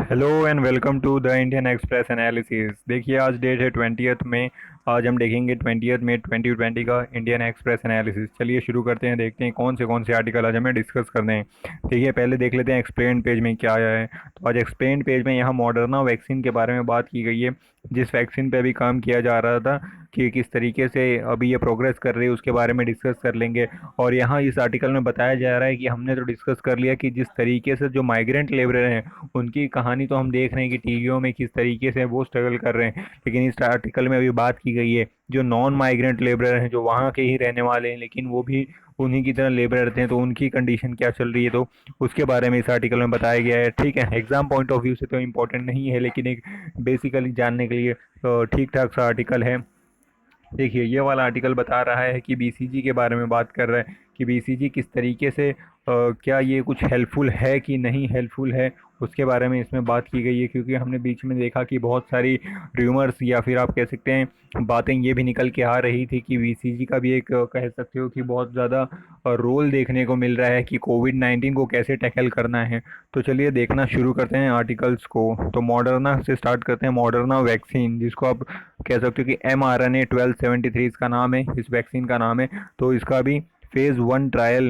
Hello and welcome to the Indian Express analysis. देखिए आज date है 20th में। आज हम देखेंगे 20th में 2020 का इंडियन एक्सप्रेस एनालिसिस। चलिए शुरू करते हैं, देखते हैं कौन से आर्टिकल आज हमें डिस्कस करने हैं। देखिए पहले देख लेते हैं एक्सप्लेन पेज में क्या आया है। तो आज एक्सप्लेन पेज में यहाँ मॉडर्ना वैक्सीन के बारे में बात की गई है, जिस वैक्सीन पे अभी काम किया जा रहा था कि किस तरीके से अभी ये प्रोग्रेस कर रही है उसके बारे में डिस्कस कर लेंगे। और यहाँ इस आर्टिकल में बताया जा रहा है कि हमने तो डिस्कस कर लिया कि जिस तरीके से जो माइग्रेंट लेबर हैं उनकी कहानी तो हम देख रहे हैं कि टीवियों में किस तरीके से वो स्ट्रगल कर रहे हैं, लेकिन इस आर्टिकल में अभी बात की गई है जो नॉन माइग्रेंट लेबरर हैं, जो वहाँ के ही रहने वाले हैं लेकिन वो भी उन्हीं की तरह लेबर रहते हैं, तो उनकी कंडीशन क्या चल रही है, तो उसके बारे में इस आर्टिकल में बताया गया है। ठीक है, एग्जाम पॉइंट ऑफ व्यू से तो इम्पोर्टेंट नहीं है, लेकिन एक बेसिकली जानने के लिए ठीक ठाक सा आर्टिकल है। देखिए ये वाला आर्टिकल बता रहा है कि बीसीजी के बारे में बात कर रहा है कि बीसीजी किस तरीके से क्या ये कुछ हेल्पफुल है कि नहीं हेल्पफुल है, उसके बारे में इसमें बात की गई है। क्योंकि हमने बीच में देखा कि बहुत सारी र्यूमर्स या फिर आप कह सकते हैं बातें ये भी निकल के आ रही थी कि बीसीजी का भी एक कह सकते हो कि बहुत ज़्यादा रोल देखने को मिल रहा है कि कोविड-19 को कैसे टैकल करना है। तो चलिए देखना शुरू करते हैं आर्टिकल्स को। तो मॉडर्ना से स्टार्ट करते हैं। मॉडर्ना वैक्सीन, जिसको आप कह सकते हो कि mRNA-1273 इसका नाम है, इस वैक्सीन का नाम है। तो इसका भी फेज़ 1 ट्रायल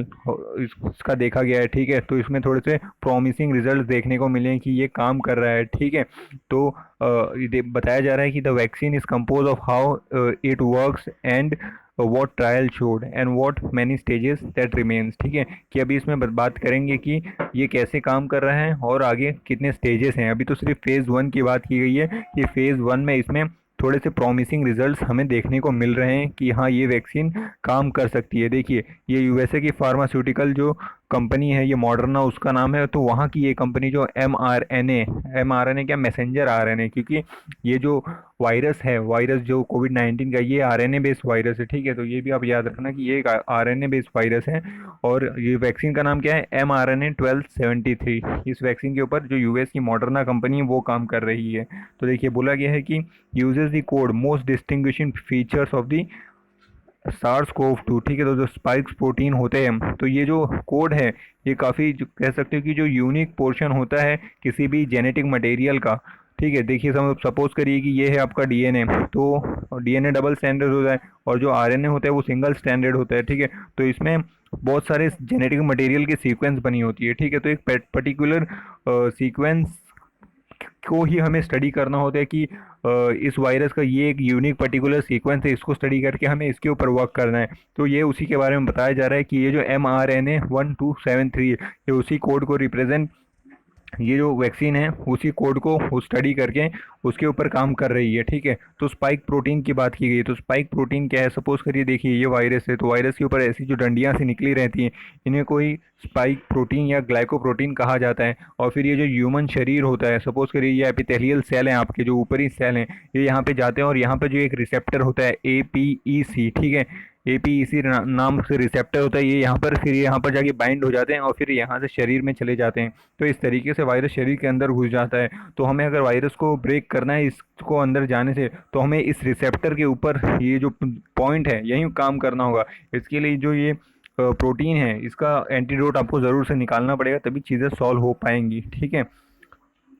इसका देखा गया है। ठीक है, तो इसमें थोड़े से प्रॉमिसिंग रिजल्ट देखने को मिले हैं कि ये काम कर रहा है। ठीक है, तो ये बताया जा रहा है कि the vaccine is compose of how it works and what trial showed and what many stages that remains. ठीक है, कि अभी इसमें बात करेंगे कि ये कैसे काम कर रहा है और आगे कितने स्टेजेस हैं। अभी तो सिर्फ फेज़ 1 की बात की गई है कि फेज़ 1 में इसमें थोड़े से प्रॉमिसिंग रिजल्ट्स हमें देखने को मिल रहे हैं कि हाँ ये वैक्सीन काम कर सकती है। देखिए ये यूएसए की फार्मास्यूटिकल जो कंपनी है, ये मॉडर्ना उसका नाम है। तो वहाँ की ये कंपनी जो एम आर एन ए क्या मैसेंजर आरएनए, क्योंकि ये जो वायरस है, वायरस जो कोविड-19 का, ये आरएनए बेस्ड वायरस है। ठीक है, तो ये भी आप याद रखना कि ये एक आरएनए बेस्ड वायरस है। और ये वैक्सीन का नाम क्या है, mRNA-1273। इस वैक्सीन के ऊपर जो यूएस की मॉडर्ना कंपनी है वो काम कर रही है। तो देखिए बोला गया है कि uses the code most distinguishing features of the SARS-CoV-2। ठीक है, तो जो स्पाइक्स प्रोटीन होते हैं, तो ये जो कोड है ये काफ़ी कह सकते हो कि जो यूनिक पोर्शन होता है किसी भी जेनेटिक मटेरियल का। ठीक है, देखिए सपोज करिए कि ये है आपका डीएनए, तो डीएनए डबल स्टैंडर्ड होता है और जो आरएनए होता है वो सिंगल स्टैंडर्ड होता है। ठीक है, तो इसमें बहुत सारे जेनेटिक मटेरियल की सीक्वेंस बनी होती है। ठीक है, तो एक पर्टिकुलर सीक्वेंस को ही हमें स्टडी करना होता है कि इस वायरस का ये एक यूनिक पर्टिकुलर सीक्वेंस है, इसको स्टडी करके हमें इसके ऊपर वर्क करना है। तो ये उसी के बारे में बताया जा रहा है कि ये जो mRNA-1273 है, ये उसी कोड को रिप्रेजेंट, ये जो वैक्सीन है उसी कोड को स्टडी करके उसके ऊपर काम कर रही है। ठीक है, तो स्पाइक प्रोटीन की बात की गई। तो स्पाइक प्रोटीन क्या है, सपोज करिए देखिए ये वायरस है, तो वायरस के ऊपर ऐसी जो डंडियां सी निकली रहती हैं, इन्हें कोई स्पाइक प्रोटीन या ग्लाइकोप्रोटीन कहा जाता है। और फिर ये जो ह्यूमन शरीर होता है, सपोज करिए ये एपिथेलियल सेल हैं, आपके जो ऊपरी सेल हैं, ये यहाँ पे जाते हैं और यहाँ पे जो एक रिसेप्टर होता है APEC। ठीक है, APEC नाम से रिसेप्टर होता है, ये यहाँ पर फिर यहाँ पर जाके बाइंड हो जाते हैं और फिर यहाँ से शरीर में चले जाते हैं। तो इस तरीके से वायरस शरीर के अंदर घुस जाता है। तो हमें अगर वायरस को ब्रेक करना है इसको अंदर जाने से, तो हमें इस रिसेप्टर के ऊपर ये जो पॉइंट है यहीं काम करना होगा। इसके लिए जो ये प्रोटीन है इसका एंटीडोट आपको ज़रूर से निकालना पड़ेगा, तभी चीज़ें सॉल्व हो पाएंगी। ठीक है,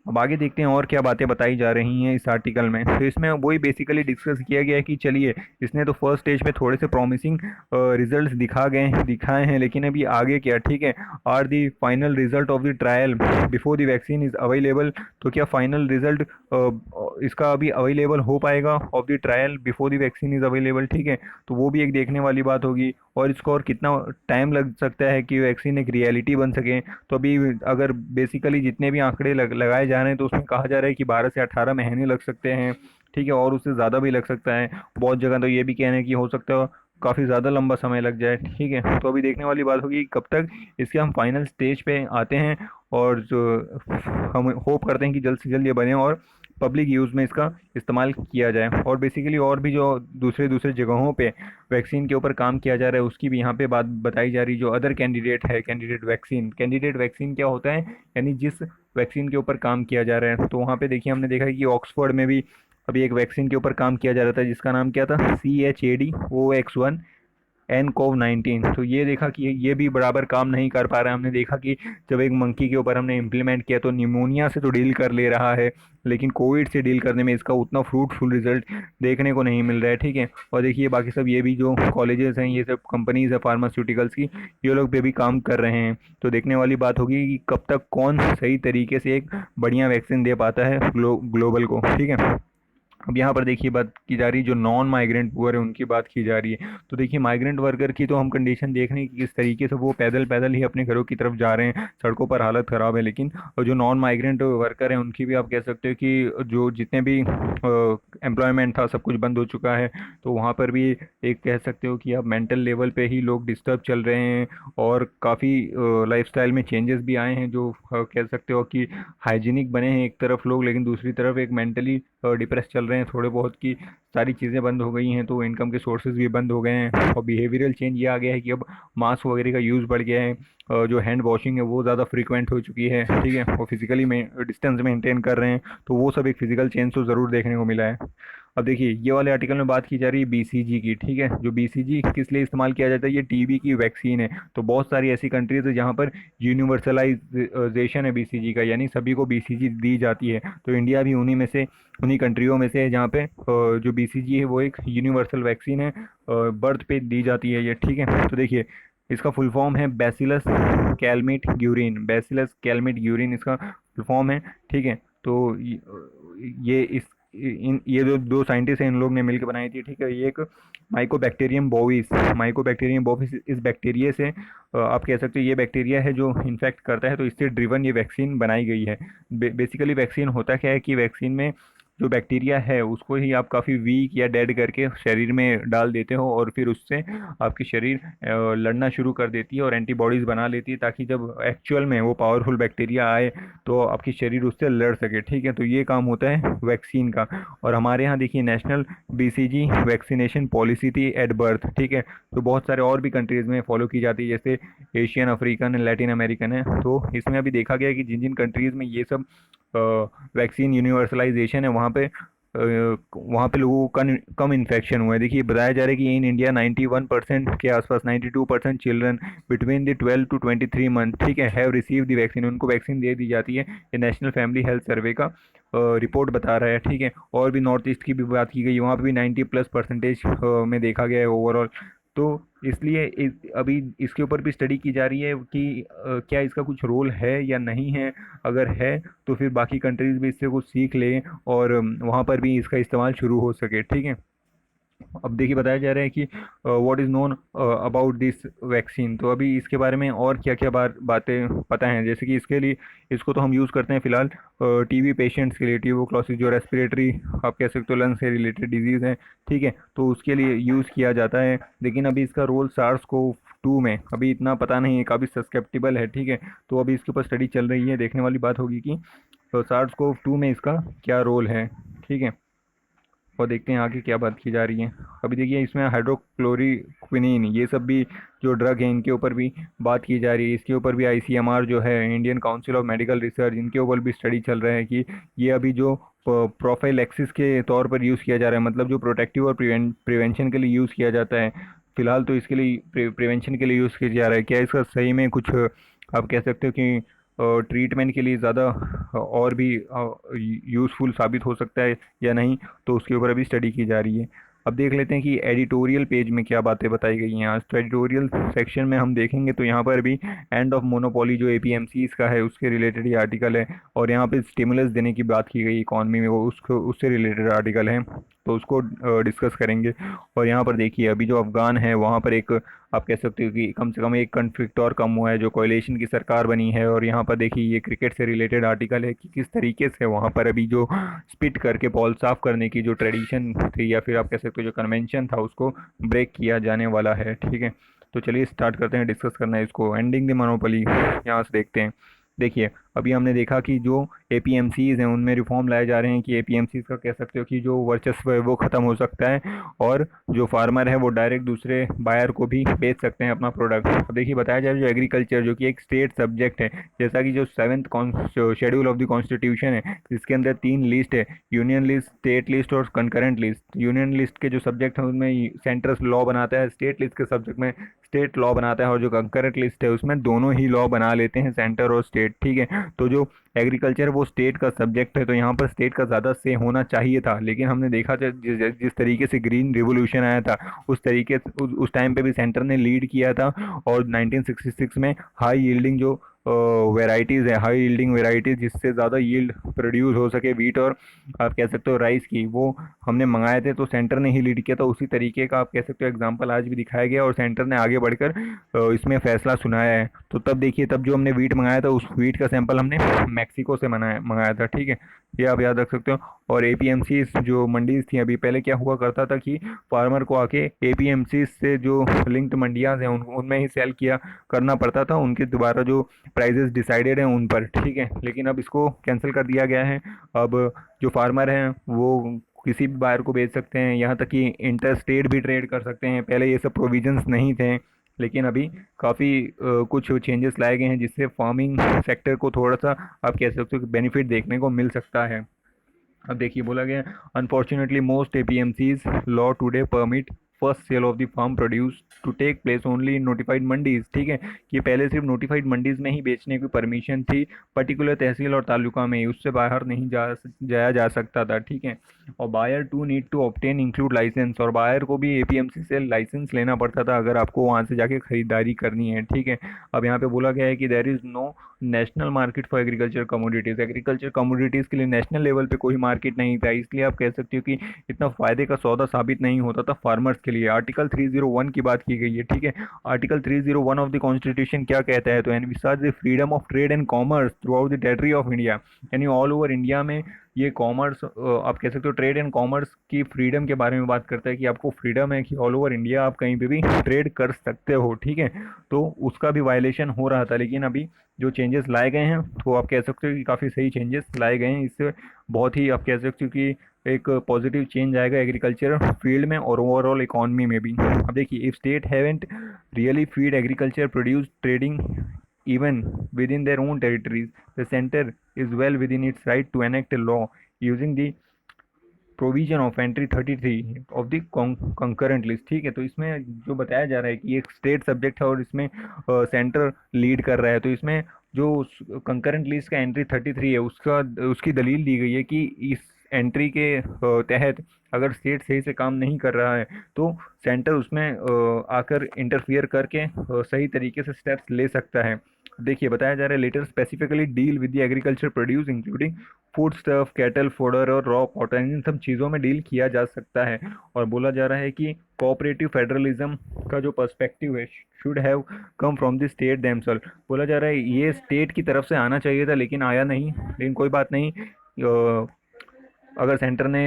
अब आगे देखते हैं और क्या बातें बताई जा रही हैं इस आर्टिकल में। तो इसमें वही बेसिकली डिस्कस किया गया है कि चलिए इसने तो फर्स्ट स्टेज पे थोड़े से प्रॉमिसिंग रिजल्ट्स दिखाए हैं, लेकिन अभी आगे क्या। ठीक है, are the final result of the trial before the vaccine is available. तो क्या फाइनल रिजल्ट इसका अभी अवेलेबल हो पाएगा of the trial before the vaccine is available. ठीक है, तो वो भी एक देखने वाली बात होगी। और इसको और कितना टाइम लग सकता है कि वैक्सीन एक रियलिटी बन सके। तो अभी अगर बेसिकली जितने भी आंकड़े लगाए जा रहे हैं, तो उसमें कहा जा रहा है कि 12 से 18 महीने लग सकते हैं। ठीक है, और उससे ज़्यादा भी लग सकता है। बहुत जगह तो ये भी कहना है कि हो सकता है काफ़ी ज़्यादा लंबा समय लग जाए। ठीक है, तो अभी देखने वाली बात होगी कि कब तक इसके हम फाइनल स्टेज पे आते हैं, और जो हम होप करते हैं कि जल्द से जल्द ये बने और पब्लिक यूज़ में इसका इस्तेमाल किया जाए। और बेसिकली और भी जो दूसरे दूसरे जगहों पे वैक्सीन के ऊपर काम किया जा रहा है उसकी भी यहाँ पे बात बताई जा रही है। जो अदर कैंडिडेट है, कैंडिडेट वैक्सीन क्या होता है, यानी जिस वैक्सीन के ऊपर काम किया जा रहा है। तो वहाँ पे देखिए हमने देखा है कि ऑक्सफोर्ड में भी अभी एक वैक्सीन के ऊपर काम किया जा रहा था जिसका नाम क्या था, CHAD-OX1 nCoV-19। तो ये देखा कि ये भी बराबर काम नहीं कर पा रहा है। हमने देखा कि जब एक मंकी के ऊपर हमने इम्प्लीमेंट किया तो निमोनिया से तो डील कर ले रहा है, लेकिन कोविड से डील करने में इसका उतना फ्रूटफुल रिजल्ट देखने को नहीं मिल रहा है। ठीक है, और देखिए बाकी सब ये भी जो कॉलेजेस हैं, ये सब कंपनीज है फार्मास्यूटिकल्स की, ये लोग पे भी काम कर रहे हैं। तो देखने वाली बात होगी कि कब तक कौन सही तरीके से एक बढ़िया वैक्सीन दे पाता है ग्लोबल को। ठीक है, अब यहाँ पर देखिए बात की जा रही है जो नॉन माइग्रेंट पुअर है उनकी बात की जा रही है। तो देखिए माइग्रेंट वर्कर की तो हम कंडीशन देख रहे हैं कि किस तरीके से वो पैदल पैदल ही अपने घरों की तरफ जा रहे हैं, सड़कों पर हालत ख़राब है। लेकिन जो नॉन माइग्रेंट वर्कर हैं उनकी भी आप कह सकते हो कि जो जितने भी एम्प्लॉयमेंट था सब कुछ बंद हो चुका है। तो वहाँ पर भी एक कह सकते हो कि अब मेंटल लेवल पे ही लोग डिस्टर्ब चल रहे हैं, और काफ़ी लाइफस्टाइल में चेंजेस भी आए हैं, जो कह सकते हो कि हाइजीनिक बने हैं एक तरफ लोग, लेकिन दूसरी तरफ एक मेंटली डिप्रेस चल रहे हैं थोड़े बहुत की। सारी चीज़ें बंद हो गई हैं तो इनकम के सोर्सेज भी बंद हो गए हैं, और बिहेवियरल चेंज ये आ गया है कि अब मास्क वगैरह का यूज़ बढ़ गया है, जो हैंड वॉशिंग है वो ज़्यादा फ्रीक्वेंट हो चुकी है। ठीक है, और फिजिकली में डिस्टेंस मेंटेन कर रहे हैं, तो वो सब एक फिजिकल चेंज तो ज़रूर देखने को मिला है। अब देखिए ये वाले आर्टिकल में बात की जा रही है बीसीजी की। ठीक है, जो बीसीजी किस लिए इस्तेमाल किया जाता है, ये टीबी की वैक्सीन है। तो बहुत सारी ऐसी कंट्रीज है जहाँ पर यूनिवर्सलाइजेशन है बीसीजी का, यानी सभी को बीसीजी दी जाती है। तो इंडिया भी उन्हीं कंट्रियों में से है जहाँ पे जो बीसीजी है वो एक यूनिवर्सल वैक्सीन है, बर्थ पे दी जाती है ये। ठीक है, तो देखिए इसका फुल फॉर्म है बैसिलस कैलमिट ग्यूरिन। बैसिलस कैलमिट ग्यूरिन इसका फुल फॉर्म है। ठीक है, तो ये इस इन ये जो दो साइंटिस्ट हैं इन लोग ने मिलकर बनाई थी। ठीक है, ये एक माइकोबैक्टीरियम बोविस इस बैक्टीरिया से आप कह सकते हो ये बैक्टीरिया है जो इन्फेक्ट करता है, तो इससे ड्रिवन ये वैक्सीन बनाई गई है। बेसिकली वैक्सीन होता क्या है कि वैक्सीन में जो बैक्टीरिया है उसको ही आप काफ़ी वीक या डेड करके शरीर में डाल देते हो, और फिर उससे आपकी शरीर लड़ना शुरू कर देती है और एंटीबॉडीज़ बना लेती है, ताकि जब एक्चुअल में वो पावरफुल बैक्टीरिया आए तो आपकी शरीर उससे लड़ सके। ठीक है, तो ये काम होता है वैक्सीन का। और हमारे यहाँ देखिए नेशनल बीसीजी वैक्सीनेशन पॉलिसी थी एट बर्थ। ठीक है, तो बहुत सारे और भी कंट्रीज़ में फॉलो की जाती है, जैसे एशियन, अफ्रीकन, लैटिन अमेरिकन है। तो इसमें अभी देखा गया है कि जिन जिन कंट्रीज़ में ये सब वैक्सीन यूनिवर्सलाइजेशन है वहाँ पे लोगों को कम इन्फेक्शन हुआ है। देखिए बताया जा रहा है कि इन इंडिया 91% के आसपास, 92% children between the 12 to 23 month, ठीक है, हैव रिसीव द वैक्सीन, उनको वैक्सीन दे दी जाती है। ये नेशनल फैमिली हेल्थ सर्वे का रिपोर्ट बता रहा है। ठीक है, और भी नॉर्थ ईस्ट की भी बात की गई, वहाँ पे भी 90+% में देखा गया है ओवरऑल। तो इसलिए अभी इसके ऊपर भी स्टडी की जा रही है कि क्या इसका कुछ रोल है या नहीं है। अगर है तो फिर बाकी कंट्रीज भी इससे कुछ सीख लें और वहाँ पर भी इसका इस्तेमाल शुरू हो सके। ठीक है, अब देखिए बताया जा रहा है कि what is known about this vaccine. तो अभी इसके बारे में और क्या क्या बातें पता हैं, जैसे कि इसके लिए इसको तो हम यूज़ करते हैं फिलहाल टीबी पेशेंट्स के लिए। ट्यूबरक्लोसिस जो रेस्पिरेटरी आप कह सकते हो लंग्स से रिलेटेड डिजीज़ है। ठीक है, तो उसके लिए यूज़ किया जाता है। लेकिन अभी इसका रोल SARS-CoV-2 में अभी इतना पता नहीं है, काफ़ी सस्केप्टिबल है। ठीक है, तो अभी इसके ऊपर स्टडी चल रही है, देखने वाली बात होगी कि SARS-CoV-2 में इसका क्या रोल है। ठीक है, और देखते हैं आगे क्या बात की जा रही है। अभी देखिए इसमें हाइड्रोक्लोरीक्विनीन ये सब भी जो ड्रग है इनके ऊपर भी बात की जा रही है। इसके ऊपर भी ICMR जो है, Indian council of medical research, इनके ऊपर भी स्टडी चल रहा है कि ये अभी जो प्रोफाइलैक्सिस के तौर पर यूज़ किया जा रहा है, मतलब जो प्रोटेक्टिव और प्रिवेंशन के लिए यूज़ किया जाता है। फिलहाल तो इसके लिए प्रिवेंशन के लिए यूज़ किया जा रहा है। क्या इसका सही में कुछ आप कह सकते हो कि ट्रीटमेंट के लिए ज़्यादा और भी यूज़फुल साबित हो सकता है या नहीं, तो उसके ऊपर अभी स्टडी की जा रही है। अब देख लेते हैं कि एडिटोरियल पेज में क्या बातें बताई गई हैं आज। तो एडिटोरियल सेक्शन में हम देखेंगे तो यहाँ पर भी एंड ऑफ मोनोपोली जो APMCs का है उसके रिलेटेड ये आर्टिकल है, और यहाँ पे स्टिमुलस देने की बात की गई इकॉनमी में, वो उसको उससे रिलेटेड आर्टिकल है, तो उसको डिस्कस करेंगे। और यहाँ पर देखिए अभी जो अफ़गान है वहाँ पर एक आप कह सकते हो कि कम से कम एक कन्फ्लिक्ट और कम हुआ है, जो कोalition की सरकार बनी है। और यहाँ पर देखिए ये क्रिकेट से रिलेटेड आर्टिकल है कि किस तरीके से वहाँ पर अभी जो स्पिट करके बॉल साफ करने की जो ट्रेडिशन थी, या फिर आप कह सकते हो जो कन्वेंशन था, उसको ब्रेक किया जाने वाला है। ठीक है, तो चलिए स्टार्ट करते हैं डिस्कस करना है इसको। एंडिंग द मोनोपोली यहाँ से देखते हैं। देखिए अभी हमने देखा कि जो एपीएमसीज हैं उनमें रिफॉर्म लाए जा रहे हैं कि एपीएमसीज का कह सकते हो कि जो वर्चस्व है वो ख़त्म हो सकता है और जो फार्मर है वो डायरेक्ट दूसरे बायर को भी बेच सकते हैं अपना प्रोडक्ट। अब देखिए बताया जाए जो एग्रीकल्चर जो कि एक स्टेट सब्जेक्ट है, जैसा कि जो 7th schedule of the constitution है जिसके अंदर 3 लिस्ट है, यूनियन लिस्ट, स्टेट लिस्ट और कंकरेंट लिस्ट। यूनियन लिस्ट के जो सब्जेक्ट हैं उनमें सेंटर लॉ बनाता है, स्टेट लिस्ट के सब्जेक्ट में स्टेट लॉ बनाता है और जो कंकरेंट लिस्ट है उसमें दोनों ही लॉ बना लेते हैं, सेंटर और स्टेट। ठीक है, तो जो एग्रीकल्चर वो स्टेट का सब्जेक्ट है तो यहाँ पर स्टेट का ज़्यादा से होना चाहिए था, लेकिन हमने देखा था जिस तरीके से ग्रीन रिवोल्यूशन आया था उस तरीके उस टाइम पे भी सेंटर ने लीड किया था और 1966 में हाई यील्डिंग जो वेराइटीज़ है, हाई यील्डिंग वेराइटीज़ जिससे ज़्यादा यील्ड प्रोड्यूस हो सके वीट और आप कह सकते हो राइस की, वो हमने मंगाए थे तो सेंटर ने ही लीड किया था। उसी तरीके का आप कह सकते हो एग्जांपल आज भी दिखाया गया और सेंटर ने आगे बढ़कर इसमें फैसला सुनाया है। तो तब देखिए तब जो हमने वीट मंगाया था उस वीट का सैंपल हमने मैक्सिको से मंगाया था। ठीक है, ये आप याद रख सकते हो। और एपीएमसी जो मंडीज थी अभी, पहले क्या हुआ करता था कि फार्मर को आके एपीएमसी से जो लिंक्ड मंडियाँ हैं उनमें ही सेल किया करना पड़ता था, उनके द्वारा जो प्राइजेस डिसाइडेड हैं उन पर। ठीक है, लेकिन अब इसको कैंसिल कर दिया गया है। अब जो फार्मर हैं वो किसी भी बायर को बेच सकते हैं, यहाँ तक कि इंटर स्टेट भी ट्रेड कर सकते हैं। पहले ये सब प्रोविजंस नहीं थे, लेकिन अभी काफ़ी कुछ चेंजेस लाए गए हैं जिससे फार्मिंग सेक्टर को थोड़ा सा आप कह सकते हो कि बेनिफिट देखने को मिल सकता है। अब देखिए बोला गया unfortunately most APMCs law today permit first sale of the farm produce to take place only in notified mandis. ठीक है, कि पहले सिर्फ नोटिफाइड मंडीज में ही बेचने की परमिशन थी, पर्टिकुलर तहसील और तालुका में ही, उससे बाहर नहीं जाया जा सकता था। ठीक है, और buyer to need to obtain include license, और बायर को भी एपीएमसी से लाइसेंस लेना पड़ता था अगर आपको वहाँ से जाके खरीदारी करनी है। ठीक है, अब यहाँ पे बोला गया है कि there is no national market for agriculture commodities, agriculture commodities के लिए नेशनल लेवल पे कोई मार्केट नहीं था, इसलिए आप कह सकते हो कि इतना फ़ायदे का सौदा साबित नहीं होता था फार्मर्स के लिए। आर्टिकल 301 की बात की गई है। ठीक है, आर्टिकल 301 ऑफ द कॉन्स्टिट्यूशन क्या कहता है, तो envisaged the freedom of trade and commerce through out the territory of India, यानी ऑल ओवर इंडिया में ये कॉमर्स आप कह सकते हो ट्रेड एंड कॉमर्स की फ्रीडम के बारे में बात करता है कि आपको फ्रीडम है कि ऑल ओवर इंडिया आप कहीं पे भी ट्रेड कर सकते हो। ठीक है, तो उसका भी वायलेशन हो रहा था, लेकिन अभी जो चेंजेस लाए गए हैं तो आप कह सकते हो कि काफ़ी सही चेंजेस लाए गए हैं। इससे बहुत ही आप कह सकते हो कि एक पॉजिटिव चेंज आएगा एग्रीकल्चर फील्ड में और ओवरऑल इकॉनमी में भी। अब देखिए if state haven't really feed agriculture produce trading even within their own territories, the center is well within its right to enact a law using the provision of entry 33 of the concurrent list. ठीक है, तो इसमें जो बताया जा रहा है कि एक स्टेट सब्जेक्ट है और इसमें सेंटर लीड कर रहा है, तो इसमें जो कंकरेंट लिस्ट का एंट्री 33 है उसकी दलील दी गई है कि इस एंट्री के तहत अगर स्टेट सही से काम नहीं कर रहा है तो सेंटर उसमें आकर इंटरफियर करके सही तरीके से स्टेप्स ले सकता है। देखिए बताया जा रहा है letter specifically deal with the agriculture produce including food stuff, cattle fodder और रॉ कॉटन, इन सब चीज़ों में डील किया जा सकता है। और बोला जा रहा है कि कोऑपरेटिव फेडरलिज्म का जो पर्सपेक्टिव है should have come from the state themselves. बोला जा रहा है ये स्टेट की तरफ से आना चाहिए था लेकिन आया नहीं, लेकिन कोई बात नहीं, अगर सेंटर ने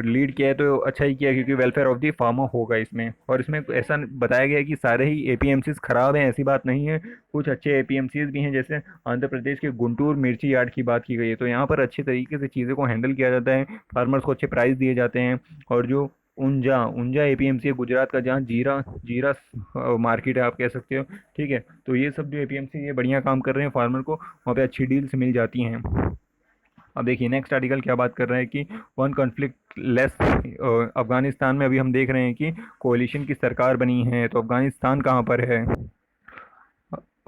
लीड किया है तो अच्छा ही किया क्योंकि वेलफेयर ऑफ दी फार्मर होगा इसमें। और इसमें ऐसा बताया गया है कि सारे ही एपीएमसीज खराब हैं, ऐसी बात नहीं है, कुछ अच्छे एपीएमसीज भी हैं। जैसे आंध्र प्रदेश के गुंटूर मिर्ची यार्ड की बात की गई है तो यहाँ पर अच्छे तरीके से चीज़ों को हैंडल किया जाता है, फार्मर्स को अच्छे प्राइस दिए जाते हैं। और जो ऊंझा ऊंझा एपीएमसी है गुजरात का, जहाँ जीरा जीरा मार्केट है आप कह सकते हो। ठीक है, तो ये सब जो एपीएमसी ये बढ़िया काम कर रहे हैं, फार्मर को वहाँ पे अच्छी डील्स मिल जाती हैं। अब देखिए नेक्स्ट आर्टिकल क्या बात कर रहा है कि वन कॉन्फ्लिक्ट लेस अफगानिस्तान में अभी हम देख रहे हैं कि कोalition की सरकार बनी है, तो अफगानिस्तान कहाँ पर है।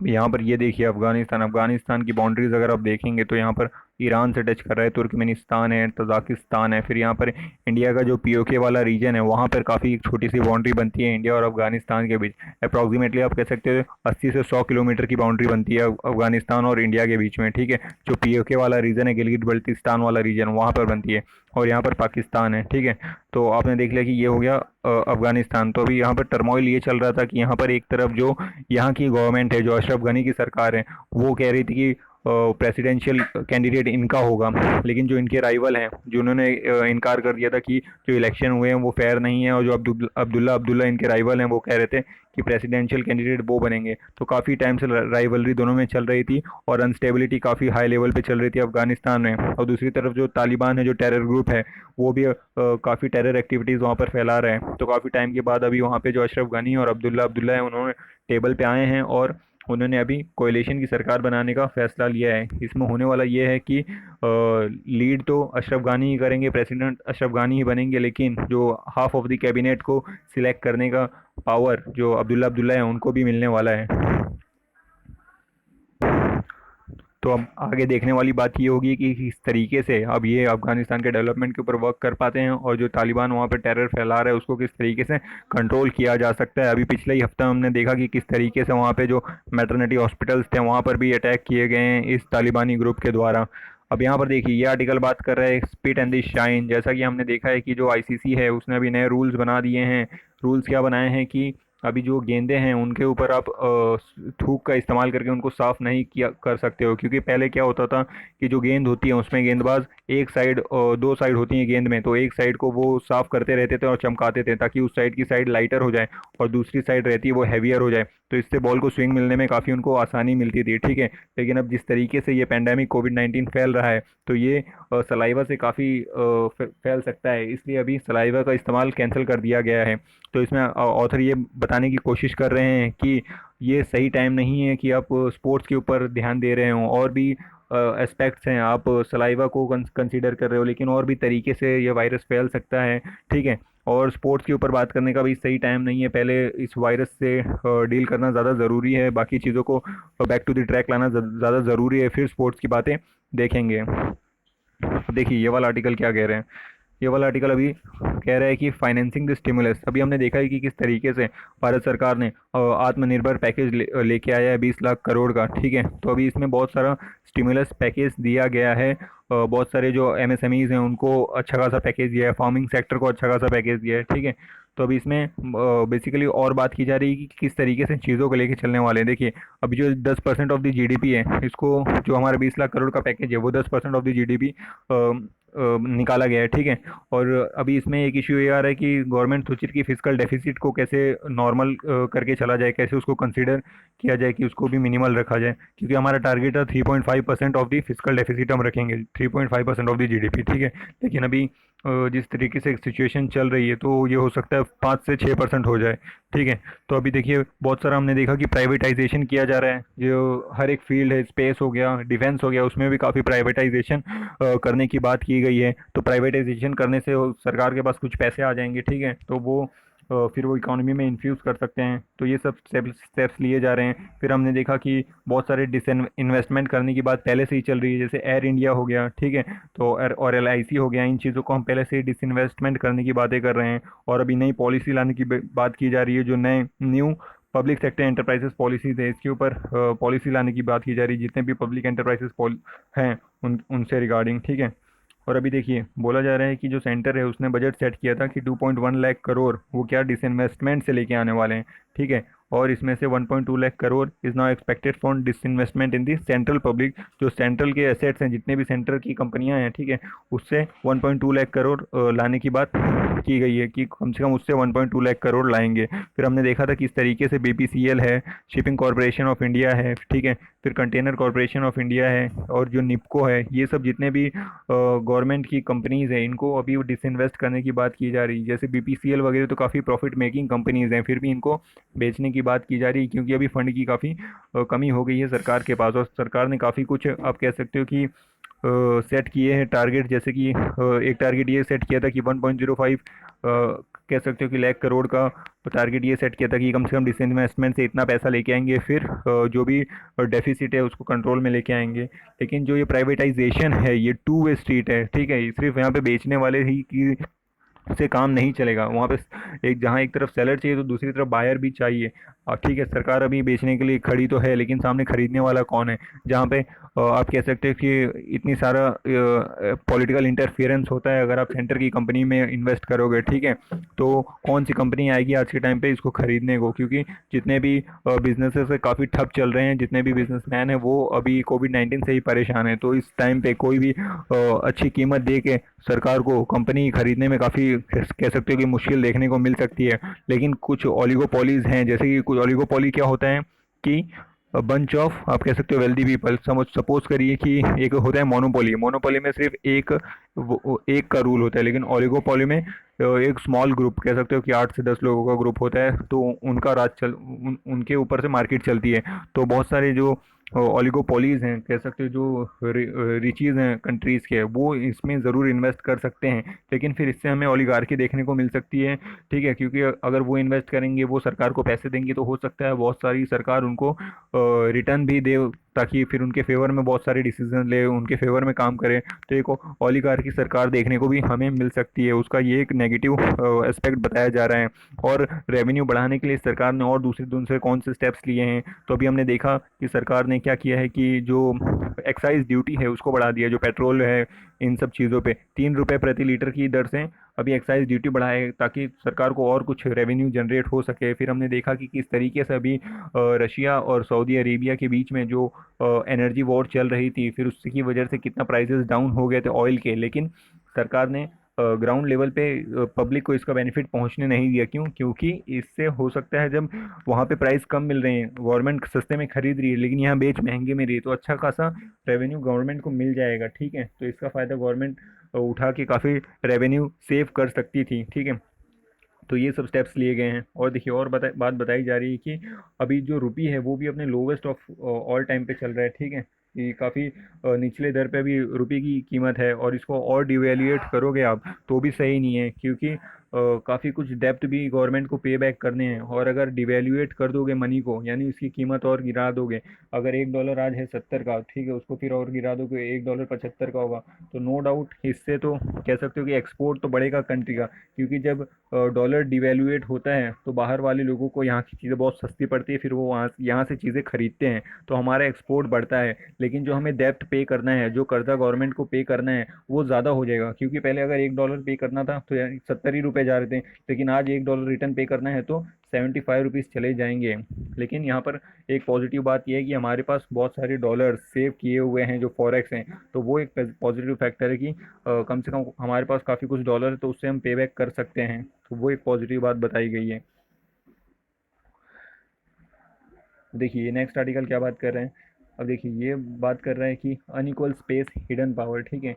यहाँ पर ये देखिए अफगानिस्तान, अफगानिस्तान की बाउंड्रीज अगर आप देखेंगे तो यहाँ पर ईरान से टच कर रहा है, तुर्कमेनिस्तान है, तजाकिस्तान है, फिर यहाँ पर इंडिया का जो पीओके वाला रीजन है वहाँ पर काफ़ी एक छोटी सी बाउंड्री बनती है इंडिया और अफगानिस्तान के बीच। अप्रॉक्सीमेटली आप कह सकते हो 80 से 100 किलोमीटर की बाउंड्री बनती है अफगानिस्तान और इंडिया के बीच में। ठीक है, जो पीओके वाला रीजन है गिलगित बल्टिस्तान वाला रीजन वहाँ पर बनती है और यहाँ पर पाकिस्तान है। ठीक है, तो आपने देख लिया कि ये हो गया अफगानिस्तान। तो अभी यहाँ पर टर्मोइल ये चल रहा था कि यहाँ पर एक तरफ जो यहाँ की गवर्नमेंट है, जो अशरफ गनी की सरकार है, वो कह रही थी कि प्रेसिडेंशियल कैंडिडेट इनका होगा। लेकिन जो इनके राइवल हैं, जिन्होंने इनकार कर दिया था कि जो इलेक्शन हुए हैं वो फेयर नहीं है, और जो अब्दुल्ला अब्दुल्ला इनके राइवल हैं वो कह रहे थे कि प्रेसिडेंशियल कैंडिडेट वो बनेंगे। तो काफ़ी टाइम से राइवलरी दोनों में चल रही थी, और अनस्टेबिलिटी काफ़ी हाई लेवल पे चल रही थी अफगानिस्तान में। और दूसरी तरफ जो तालिबान है, जो टेरर ग्रुप है, वो भी काफ़ी टेरर एक्टिविटीज़ वहाँ पर फैला रहे हैं। तो काफ़ी टाइम के बाद अभी वहाँ पे जो अशरफ गनी और अब्दुल्ला अब्दुल्ला है, उन्होंने टेबल पे आए हैं, और उन्होंने अभी कोalition की सरकार बनाने का फैसला लिया है। इसमें होने वाला ये है कि लीड तो अशरफ गानी ही करेंगे, प्रेसिडेंट अशरफ गानी ही बनेंगे, लेकिन जो हाफ ऑफ द कैबिनेट को सिलेक्ट करने का पावर जो अब्दुल्ला अब्दुल्ला है उनको भी मिलने वाला है। तो अब आगे देखने वाली बात ये होगी कि किस तरीके से अब ये अफगानिस्तान के डेवलपमेंट के ऊपर वर्क कर पाते हैं, और जो तालिबान वहाँ पे टेरर फैला रहा है उसको किस तरीके से कंट्रोल किया जा सकता है। अभी पिछले ही हफ्ता हमने देखा कि किस तरीके से वहाँ पे जो मैटरनिटी हॉस्पिटल्स थे वहाँ पर भी अटैक किए गए हैं इस तालिबानी ग्रुप के द्वारा। अब यहाँ पर देखिए, ये आर्टिकल बात कर रहा है स्पिट एंड द शाइन। जैसा कि हमने देखा है कि जो आईसीसी है उसने अभी नए रूल्स बना दिए हैं। रूल्स क्या बनाए हैं कि अभी जो गेंदे हैं उनके ऊपर आप थूक का इस्तेमाल करके उनको साफ़ नहीं किया कर सकते हो, क्योंकि पहले क्या होता था कि जो गेंद होती है उसमें गेंदबाज एक साइड, दो साइड होती है गेंद में, तो एक साइड को वो साफ़ करते रहते थे और चमकाते थे ताकि उस साइड की साइड लाइटर हो जाए, और दूसरी साइड रहती है वो हैवियर हो जाए। तो इससे बॉल को स्विंग मिलने में काफ़ी उनको आसानी मिलती थी, ठीक है। लेकिन अब जिस तरीके से ये पेंडेमिक कोविड-19 फैल रहा है, तो ये सलाइवा से काफ़ी फैल सकता है, इसलिए अभी सलाइवा का इस्तेमाल कैंसिल कर दिया गया है। तो इसमें ऑथर ये बताने की कोशिश कर रहे हैं कि ये सही टाइम नहीं है कि आप स्पोर्ट्स के ऊपर ध्यान दे रहे हो, और भी एस्पेक्ट्स हैं, आप सलाइवा को कंसीडर कर रहे हो, लेकिन और भी तरीके से ये वायरस फैल सकता है, ठीक है। और स्पोर्ट्स के ऊपर बात करने का भी सही टाइम नहीं है, पहले इस वायरस से डील करना ज़्यादा ज़रूरी है, बाकी चीज़ों को बैक टू द ट्रैक लाना ज़्यादा ज़रूरी है, फिर स्पोर्ट्स की बातें देखेंगे। देखिए ये वाला आर्टिकल क्या कह रहे हैं। ये वाला आर्टिकल अभी कह रहा है कि फाइनेंसिंग द स्टिमुलस। अभी हमने देखा है कि किस तरीके से भारत सरकार ने आत्मनिर्भर पैकेज लेके आया है 20 लाख करोड़ का, ठीक है। तो अभी इसमें बहुत सारा स्टिमुलस पैकेज दिया गया है। बहुत सारे जो एमएसएमईज हैं उनको अच्छा खासा पैकेज दिया है, फार्मिंग सेक्टर को अच्छा खासा पैकेज दिया है, ठीक है। तो अभी इसमें बेसिकली और बात की जा रही है कि किस तरीके से चीज़ों को लेके चलने वाले हैं। देखिए अभी जो 10% ऑफ द जीडीपी है, इसको जो हमारा 20 लाख करोड़ का पैकेज है वो 10% ऑफ द जीडीपी निकाला गया है, ठीक है। और अभी इसमें एक इश्यू ये आ रहा है कि गवर्नमेंट सोच रही कि फिजिकल डेफिसिट को कैसे नॉर्मल करके चला जाए, कैसे उसको कंसीडर किया जाए कि उसको भी मिनिमल रखा जाए, क्योंकि हमारा टारगेट है 3.5% ऑफ द फिजिकल डेफिसिट हम रखेंगे, 3.5% ऑफ द जीडीपी, ठीक है। लेकिन अभी जिस तरीके से सिचुएशन चल रही है तो ये हो सकता है 5 से 6% हो जाए, ठीक है। तो अभी देखिए बहुत सारा हमने देखा कि प्राइवेटाइजेशन किया जा रहा है, जो हर एक फील्ड है, स्पेस हो गया, डिफेंस हो गया, उसमें भी काफ़ी प्राइवेटाइजेशन करने की बात की गई है। तो प्राइवेटाइजेशन करने से सरकार के पास कुछ पैसे आ जाएंगे, ठीक है। तो वो फिर वो इकोनॉमी में इन्फ्यूज़ कर सकते हैं। तो ये सब स्टेप्स लिए जा रहे हैं। फिर हमने देखा कि बहुत सारे इन्वेस्टमेंट करने की बात पहले से ही चल रही है, जैसे एयर इंडिया हो गया, ठीक है। तो और एलआईसी हो गया, इन चीज़ों को हम पहले से ही डिसइन्वेस्टमेंट करने की बातें कर रहे हैं। और अभी नई पॉलिसी लाने की बात की जा रही है, जो नए new public sector enterprises policies है, इसके ऊपर पॉलिसी लाने की बात की जा रही है, जितने भी पब्लिक एंटरप्राइजेस हैं उनसे रिगार्डिंग, ठीक है। और अभी देखिए बोला जा रहा है कि जो सेंटर है उसने बजट सेट किया था कि 2.1 लाख करोड़ वो क्या डिसइन्वेस्टमेंट से लेके आने वाले हैं, ठीक है। और इसमें से 1.2 lakh crore is now expected from disinvestment in the central public. जो सेंट्रल के एसेट्स हैं, जितने भी सेंटर की कंपनियां हैं, ठीक है, उससे 1.2 लाख करोड़ लाने की बात की गई है कि कम से कम उससे 1.2 लाख करोड़ लाएंगे। फिर हमने देखा था किस तरीके से बीपीसीएल है, शिपिंग कॉरपोरेशन ऑफ इंडिया है, ठीक है, फिर कंटेनर कॉरपोरेशन ऑफ इंडिया है, और जो निपको है, ये सब जितने भी गवर्नमेंट की कंपनीज़ हैं इनको अभी डिसइन्वेस्ट करने की बात की जा रही है। जैसे बीपीसीएल वगैरह तो काफ़ी प्रॉफिट मेकिंग कंपनीज़ हैं, फिर भी इनको बेचने की बात की जा रही है, क्योंकि अभी फंड की काफ़ी कमी हो गई है सरकार के पास, और सरकार ने काफ़ी कुछ आप कह सकते हो कि सेट किए हैं टारगेट। जैसे कि एक टारगेट ये सेट किया था कि 1.05 कह सकते हो कि लाख करोड़ का टारगेट ये सेट किया था कि कम से कम डिसइन्वेस्टमेंट से इतना पैसा लेके आएंगे, फिर जो भी डेफिसिट है उसको कंट्रोल में लेके आएंगे। लेकिन जो ये प्राइवेटाइजेशन है ये टू वे स्ट्रीट है, ठीक है। सिर्फ यहाँ पे बेचने वाले ही की से काम नहीं चलेगा। वहाँ पे एक जहाँ एक तरफ सेलर चाहिए तो दूसरी तरफ बायर भी चाहिए। और ठीक है, सरकार अभी बेचने के लिए खड़ी तो है, लेकिन सामने खरीदने वाला कौन है? जहाँ पे आप कह सकते हैं कि इतनी सारा पॉलिटिकल इंटरफेरेंस होता है। अगर आप सेंटर की कंपनी में इन्वेस्ट करोगे, ठीक है, तो कौन सी कंपनी आएगी आज के टाइम पे इसको खरीदने को? क्योंकि जितने भी बिजनेसेस है काफ़ी ठप चल रहे हैं, जितने भी बिजनेसमैन हैं वो अभी कोविड-19 से ही परेशान है। तो इस टाइम पे कोई भी अच्छी कीमत दे के सरकार को कंपनी खरीदने में काफ़ी कह सकते हो कि मुश्किल देखने को मिल सकती है। लेकिन कुछ ओलिगोपोलीज हैं, जैसे कि कुछ ओलिगोपोली क्या होता है कि बंच ऑफ, आप कह सकते हो, वेल्दी पीपल। समझ सपोज करिए कि एक होता है मोनोपोली। मोनोपोली में सिर्फ एक का रूल होता है, लेकिन ओलिगोपोली में एक स्मॉल ग्रुप, कह सकते हो कि 8 से 10 लोगों का ग्रुप होता है, तो उनका उनके ऊपर से मार्केट चलती है। तो बहुत सारे जो ओलिगोपोलीज हैं, कह सकते हो, जो रिचीज़ हैं कंट्रीज़ के, वो इसमें ज़रूर इन्वेस्ट कर सकते हैं। लेकिन फिर इससे हमें ओलिगार्की देखने को मिल सकती है, ठीक है, क्योंकि अगर वो इन्वेस्ट करेंगे, वो सरकार को पैसे देंगे, तो हो सकता है बहुत सारी सरकार उनको रिटर्न भी दे, ताकि फिर उनके फेवर में बहुत सारे डिसीजन ले, उनके फेवर में काम करे। तो एक ओलिगार्की सरकार देखने को भी हमें मिल सकती है। उसका ये एक नेगेटिव एस्पेक्ट बताया जा रहा है। और रेवेन्यू बढ़ाने के लिए सरकार ने और दूसरे दूसरे कौन से स्टेप्स लिए हैं? तो अभी हमने देखा कि सरकार ने क्या किया है कि जो एक्साइज ड्यूटी है उसको बढ़ा दिया। जो पेट्रोल है, इन सब चीज़ों पे 3 रुपये प्रति लीटर की दर से अभी एक्साइज ड्यूटी बढ़ाए, ताकि सरकार को और कुछ रेवेन्यू जनरेट हो सके। फिर हमने देखा कि किस तरीके से अभी रशिया और सऊदी अरेबिया के बीच में जो एनर्जी वॉर चल रही थी, फिर उसकी वजह से कितना प्राइसेस डाउन हो गए थे ऑयल के। लेकिन सरकार ने ग्राउंड लेवल पे पब्लिक को इसका बेनिफिट पहुंचने नहीं दिया। क्यों? क्योंकि इससे हो सकता है जब वहाँ पे प्राइस कम मिल रहे हैं, गवर्नमेंट सस्ते में खरीद रही है, लेकिन यहाँ बेच महंगे में रही है, तो अच्छा खासा रेवेन्यू गवर्नमेंट को मिल जाएगा, ठीक है। तो इसका फ़ायदा गवर्नमेंट उठा के काफ़ी रेवेन्यू सेव कर सकती थी, ठीक है। तो ये सब स्टेप्स लिए गए हैं। और देखिए, और बात बताई जा रही है कि अभी जो रुपी है वो भी अपने लोवेस्ट ऑफ ऑल टाइम पे चल रहा है, ठीक है। कि काफ़ी निचले दर पे अभी रुपये की कीमत है, और इसको और डिवेल्यूएट करोगे आप तो भी सही नहीं है, क्योंकि काफ़ी कुछ डेप्ट भी गवर्नमेंट को पे बैक करने हैं। और अगर डिवेल्यूएट कर दोगे मनी को, यानी उसकी कीमत और गिरा दोगे, अगर $1 आज है 70 का, ठीक है, उसको फिर और गिरा दोगे, $1 75 का होगा, तो नो डाउट इससे तो कह सकते हो कि एक्सपोर्ट तो बढ़ेगा कंट्री का। क्योंकि जब डॉलर डिवेल्यूएट होता है तो बाहर वाले लोगों को यहाँ की चीज़ें बहुत सस्ती पड़ती है, फिर वो वहाँ यहाँ से चीज़ें खरीदते हैं, तो हमारा एक्सपोर्ट बढ़ता है। लेकिन जो हमें डेप्ट पे करना है, जो कर्जा गवर्नमेंट को पे करना है, वो ज़्यादा हो जाएगा। क्योंकि पहले अगर $1 पे करना था तो यार 70 ही रुपये जा रहे थे, लेकिन आज $1 रिटर्न पे करना है तो 75 रुपीज़ चले जाएंगे। लेकिन यहाँ पर एक पॉजिटिव बात यह है कि हमारे पास बहुत सारे डॉलर सेव किए हुए हैं जो फॉरेक्स हैं, तो वो एक पॉजिटिव फैक्टर है कि कम से कम हमारे पास काफ़ी कुछ डॉलर है, तो उससे हम पे बैक कर सकते हैं। तो वो एक पॉजिटिव बात बताई गई है। देखिए नेक्स्ट आर्टिकल क्या बात कर रहे हैं। अब देखिए ये बात कर रहा है कि अनइक्वल स्पेस हिडन पावर, ठीक है।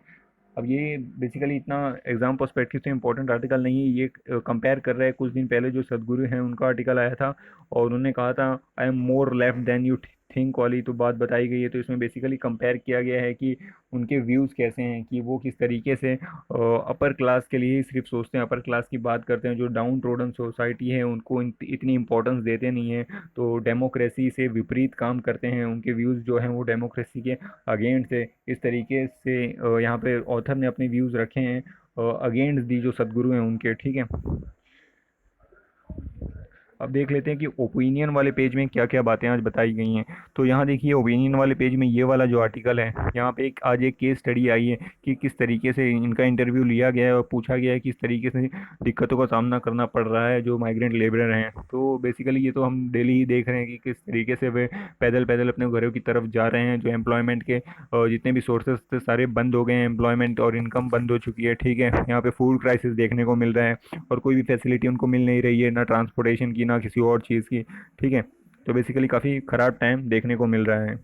अब ये बेसिकली इतना एग्जाम पर्सपेक्टिव से इंपॉर्टेंट आर्टिकल नहीं है। ये कंपेयर कर रहा है कुछ दिन पहले जो सदगुरु हैं उनका आर्टिकल आया था, और उन्होंने कहा था I am more left than you think वाली तो बात बताई गई है। तो इसमें बेसिकली कंपेयर किया गया है कि उनके व्यूज़ कैसे हैं, कि वो किस तरीके से अपर क्लास के लिए ही सिर्फ सोचते हैं, अपर क्लास की बात करते हैं। जो डाउन ट्रोडन सोसाइटी है उनको इतनी इंपॉर्टेंस देते नहीं हैं, तो डेमोक्रेसी से विपरीत काम करते हैं। उनके व्यूज़ जो हैं वो डेमोक्रेसी के अगेंस्ट है। इस तरीके से यहाँ पे ऑथर ने अपने व्यूज़ रखे हैं अगेंस्ट दी जो सदगुरु हैं उनके, ठीक है। अब देख लेते हैं कि ओपिनियन वाले पेज में क्या क्या बातें आज बताई गई हैं। तो यहाँ देखिए ओपिनियन वाले पेज में ये वाला जो आर्टिकल है, यहाँ पे एक आज एक केस स्टडी आई है कि किस तरीके से इनका इंटरव्यू लिया गया है और पूछा गया है किस तरीके से दिक्कतों का सामना करना पड़ रहा है जो माइग्रेंट लेबरर हैं। तो बेसिकली ये तो हम डेली ही देख रहे हैं कि किस तरीके से वे पैदल पैदल अपने घरों की तरफ जा रहे हैं। जो एम्प्लॉयमेंट के जितने भी सोर्सेस थे सारे बंद हो गए हैं, एम्प्लॉयमेंट और इनकम बंद हो चुकी है, ठीक है। यहाँ पे फूड क्राइसिस देखने को मिल रहा है, और कोई भी फैसिलिटी उनको मिल नहीं रही है, ना ट्रांसपोर्टेशन की ना किसी और चीज़ की, ठीक है। तो बेसिकली काफ़ी ख़राब टाइम देखने को मिल रहा है।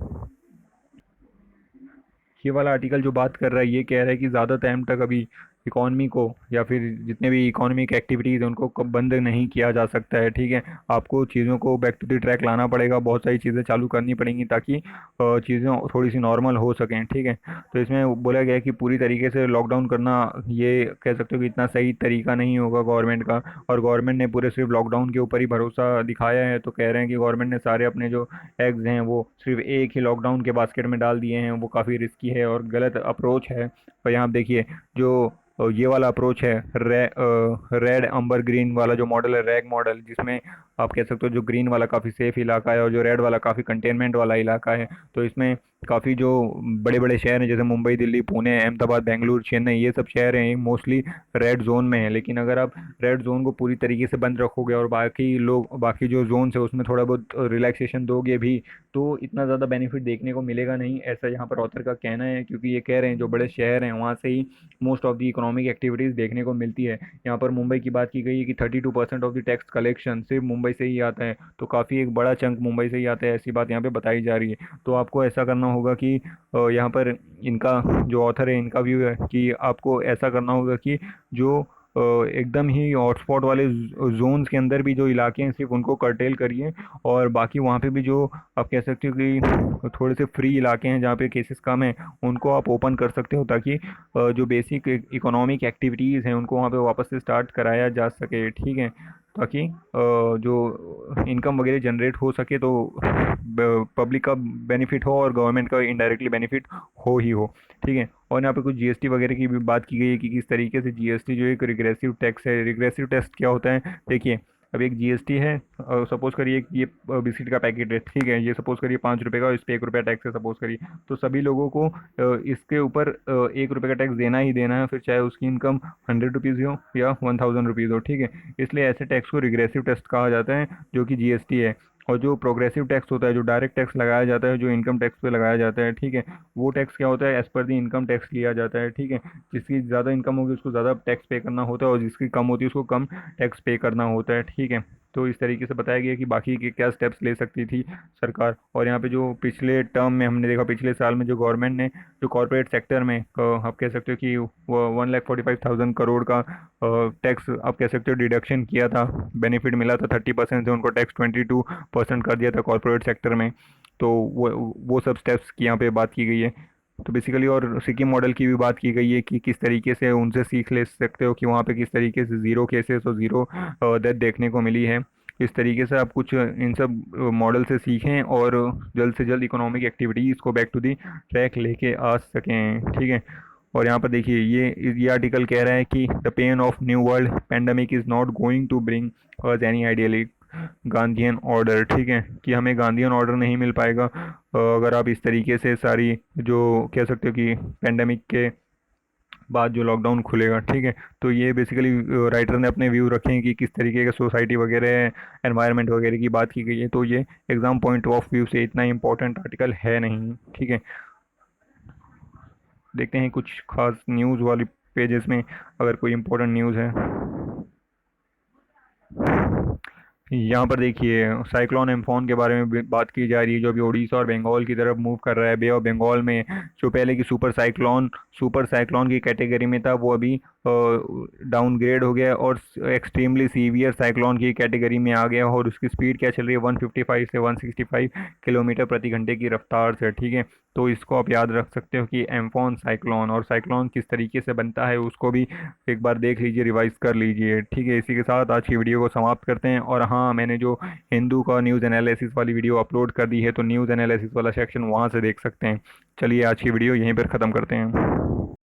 ये वाला आर्टिकल जो बात कर रहा है ये कह रहा है कि ज़्यादा टाइम तक अभी इकॉनमी को या फिर जितने भी इकोनॉमिक एक्टिविटीज़ हैं उनको बंद नहीं किया जा सकता है, ठीक है। आपको चीज़ों को बैक टू द ट्रैक लाना पड़ेगा, बहुत सारी चीज़ें चालू करनी पड़ेंगी ताकि चीज़ें थोड़ी सी नॉर्मल हो सकें, ठीक है। तो इसमें बोला गया है कि पूरी तरीके से लॉकडाउन करना ये कह सकते हो कि इतना सही तरीका नहीं होगा गवर्नमेंट का। और गवर्नमेंट ने पूरे सिर्फ लॉकडाउन के ऊपर ही भरोसा दिखाया है। तो कह रहे हैं कि गवर्नमेंट ने सारे अपने जो एग्स हैं वो सिर्फ एक ही लॉकडाउन के बास्केट में डाल दिए हैं, वो काफ़ी रिस्की है और गलत अप्रोच है। और यहाँ आप देखिए जो ये वाला अप्रोच है, रेड अंबर ग्रीन वाला जो मॉडल है, रैग मॉडल, जिसमें आप कह सकते हो जो ग्रीन वाला काफ़ी सेफ इलाका है और जो रेड वाला काफ़ी कंटेनमेंट वाला इलाका है। तो इसमें काफ़ी जो बड़े बड़े शहर हैं जैसे मुंबई, दिल्ली, पुणे, अहमदाबाद, बेंगलुरु, चेन्नई, ये सब शहर हैं मोस्टली रेड जोन में है। लेकिन अगर आप रेड जोन को पूरी तरीके से बंद रखोगे और बाकी जो जोन है उसमें थोड़ा बहुत रिलैक्सेशन दोगे भी, तो इतना ज़्यादा बेनिफिट देखने को मिलेगा नहीं, ऐसा यहाँ पर ऑथर का कहना है। क्योंकि ये कह रहे हैं जो बड़े शहर हैं वहाँ से ही most of the economic activities देखने को मिलती है। यहाँ पर मुंबई की बात की गई है कि 32% ऑफ द टैक्स कलेक्शन सिर्फ मुंबई से ही आता है, तो काफ़ी एक बड़ा चंक मुंबई से ही आता है, ऐसी बात यहाँ पे बताई जा रही है। तो आपको ऐसा करना होगा कि यहाँ पर इनका जो ऑथर है इनका व्यू है कि आपको ऐसा करना होगा कि जो एकदम ही हॉटस्पॉट वाले जोन्स के अंदर भी जो इलाके हैं सिर्फ उनको कर्टेल करिए, और बाकी वहाँ पे भी जो आप कह सकते हो कि थोड़े से फ्री इलाके हैं जहाँ पे केसेस कम हैं उनको आप ओपन कर सकते हो, ताकि जो बेसिक इकोनॉमिक एक्टिविटीज़ हैं उनको वहाँ पे वापस से स्टार्ट कराया जा सके। ठीक है, ताकि जो इनकम वगैरह जनरेट हो सके, तो पब्लिक का बेनिफिट हो और गवर्नमेंट का इनडायरेक्टली बेनिफिट हो ही हो। ठीक है, और यहाँ पे कुछ जीएसटी वगैरह की भी बात की गई है कि किस तरीके से जीएसटी जो एक रिग्रेसिव टैक्स है। रिग्रेसिव टैक्स क्या होता है, देखिए अब एक जीएसटी है, सपोज करिए कि ये बिस्किट का पैकेट है, ठीक है, ये सपोज करिए 5 रुपये का और इस पर 1 रुपया टैक्स है सपोज करिए, तो सभी लोगों को इसके ऊपर 1 रुपये का टैक्स देना ही देना है, फिर चाहे उसकी इनकम 100 रुपीज़ हो या 1000 रुपीज़ हो। ठीक है, इसलिए ऐसे टैक्स को रिग्रेसिव टैक्स कहा जाता है, जो कि जीएसटी है। और जो प्रोग्रेसिव टैक्स होता है, जो डायरेक्ट टैक्स लगाया जाता है, जो इनकम टैक्स पे लगाया जाता है, ठीक है, वो टैक्स क्या होता है, एज पर दी इनकम टैक्स लिया जाता है। ठीक है, जिसकी ज़्यादा इनकम होगी उसको ज़्यादा टैक्स पे करना होता है और जिसकी कम होती है उसको कम टैक्स पे करना होता है। ठीक है, तो इस तरीके से बताया गया कि बाकी के क्या स्टेप्स ले सकती थी सरकार। और यहाँ पे जो पिछले टर्म में हमने देखा, पिछले साल में जो गवर्नमेंट ने जो कॉरपोरेट सेक्टर में आप कह सकते हो कि वो 1,45,000 करोड़ का टैक्स आप कह सकते हो डिडक्शन किया था, बेनिफिट मिला था 30% से, उनको टैक्स 22% कर दिया था कॉरपोरेट सेक्टर में। तो वो सब स्टेप्स की यहाँ पे बात की गई है। तो बेसिकली और सिक्किम मॉडल की भी बात की गई है कि किस तरीके से उनसे सीख ले सकते हो कि वहाँ पे किस तरीके से ज़ीरो केसेस और ज़ीरो डेथ देखने को मिली है। इस तरीके से आप कुछ इन सब मॉडल से सीखें और जल्द से जल्द इकोनॉमिक एक्टिविटीज़ को बैक टू दी ट्रैक लेके आ सकें। ठीक है, और यहाँ पर देखिए ये आर्टिकल कह रहा है कि the pain of new world pandemic is not going to bring us any ideally Gandhian order. ठीक है, कि हमें गांधीयन ऑर्डर नहीं मिल पाएगा अगर आप इस तरीके से सारी जो कह सकते हो कि पेंडेमिक के बाद जो लॉकडाउन खुलेगा। ठीक है, तो ये बेसिकली राइटर ने अपने व्यू रखे हैं कि किस तरीके का सोसाइटी वगैरह एनवायरनमेंट वगैरह की बात की गई है। तो ये एग्ज़ाम पॉइंट ऑफ व्यू से इतना इंपॉर्टेंट आर्टिकल है नहीं। ठीक है, देखते हैं कुछ खास न्यूज़ वाली पेजेस में अगर कोई इंपॉर्टेंट न्यूज़ है। यहाँ पर देखिए साइक्लोन एम्फॉन के बारे में बात की जा रही है, जो अभी उड़ीसा और बंगाल की तरफ मूव कर रहा है। बे ऑफ बंगाल में जो पहले की सुपर साइक्लोन की कैटेगरी में था, वो अभी डाउनग्रेड हो गया और एक्सट्रीमली सीवियर साइक्लोन की कैटेगरी में आ गया, और उसकी स्पीड क्या चल रही है, 155 से 165 किलोमीटर प्रति घंटे की रफ्तार से। ठीक है, तो इसको आप याद रख सकते हो कि एम्फॉन साइक्लोन, और साइक्लोन किस तरीके से बनता है उसको भी एक बार देख लीजिए, रिवाइज कर लीजिए। ठीक है, इसी के साथ आज की वीडियो को समाप्त करते हैं। और हाँ, मैंने जो हिंदू का न्यूज़ एनालिसिस वाली वीडियो अपलोड कर दी है, तो न्यूज़ एनालिसिस वाला सेक्शन वहाँ से देख सकते हैं। चलिए आज की वीडियो यहीं पर ख़त्म करते हैं।